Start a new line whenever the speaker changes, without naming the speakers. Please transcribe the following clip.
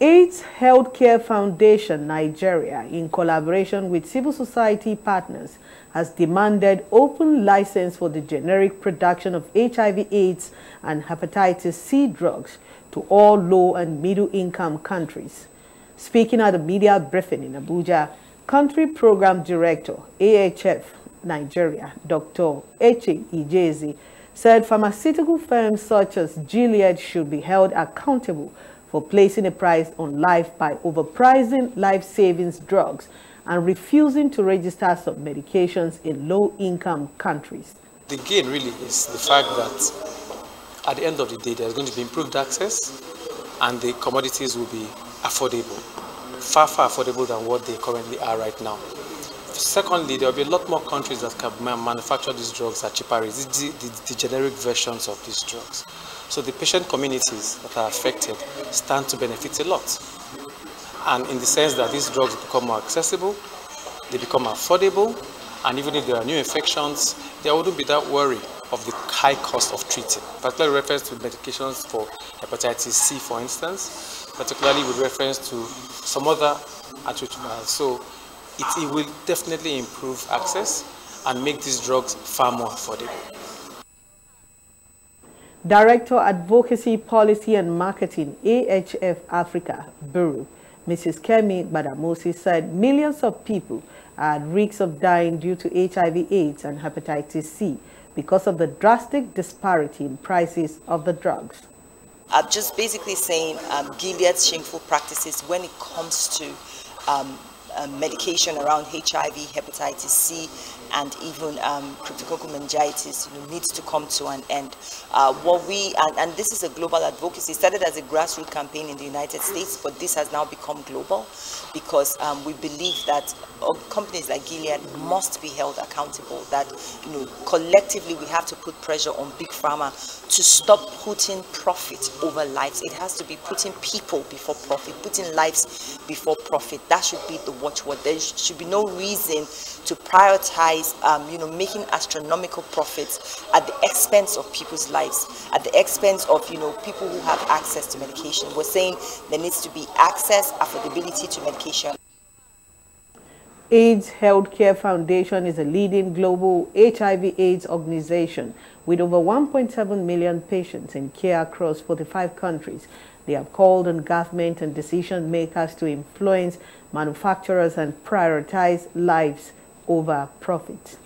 AIDS Healthcare Foundation Nigeria, in collaboration with civil society partners, has demanded open license for the generic production of HIV/AIDS and hepatitis C drugs to all low and middle income countries. Speaking at a media briefing in Abuja, Country Program Director, AHF Nigeria, Dr. Eche Ijezi, said pharmaceutical firms such as Gilead should be held accountable for placing a price on life by overpricing life-saving drugs and refusing to register some medications in low-income countries.
The gain really is the fact that at the end of the day, there's going to be improved access and the commodities will be affordable, far affordable than what they currently are right now. Secondly, there will be a lot more countries that can manufacture these drugs at cheaper rates, the generic versions of these drugs. So the patient communities that are affected stand to benefit a lot. And in the sense that these drugs become more accessible, they become affordable, and even if there are new infections, there wouldn't be that worry of the high cost of treating. Particularly with reference to medications for hepatitis C, for instance, particularly with reference to some other treatments. So it will definitely improve access and make these drugs far more affordable.
Director Advocacy Policy and Marketing, AHF Africa Bureau, Mrs. Kemi Badamosi, said millions of people are at risk of dying due to HIV/AIDS and hepatitis C because of the drastic disparity in prices of the drugs.
I'm just basically saying Gilead's shameful practices when it comes to medication around HIV, hepatitis C, and even cryptococcal meningitis, needs to come to an end. And this is a global advocacy. It started as a grassroots campaign in the United States, but this has now become global because we believe that companies like Gilead must be held accountable. That collectively we have to put pressure on Big Pharma to stop putting profit over lives. It has to be putting people before profit, putting lives before profit. That should be the watchword. There should be no reason to prioritize, making astronomical profits at the expense of people's lives, at the expense of, people who have access to medication. We're saying there needs to be access, affordability to medication.
AIDS Healthcare Foundation is a leading global HIV/AIDS organization with over 1.7 million patients in care across 45 countries. They have called on government and decision makers to influence manufacturers and prioritize lives over profit.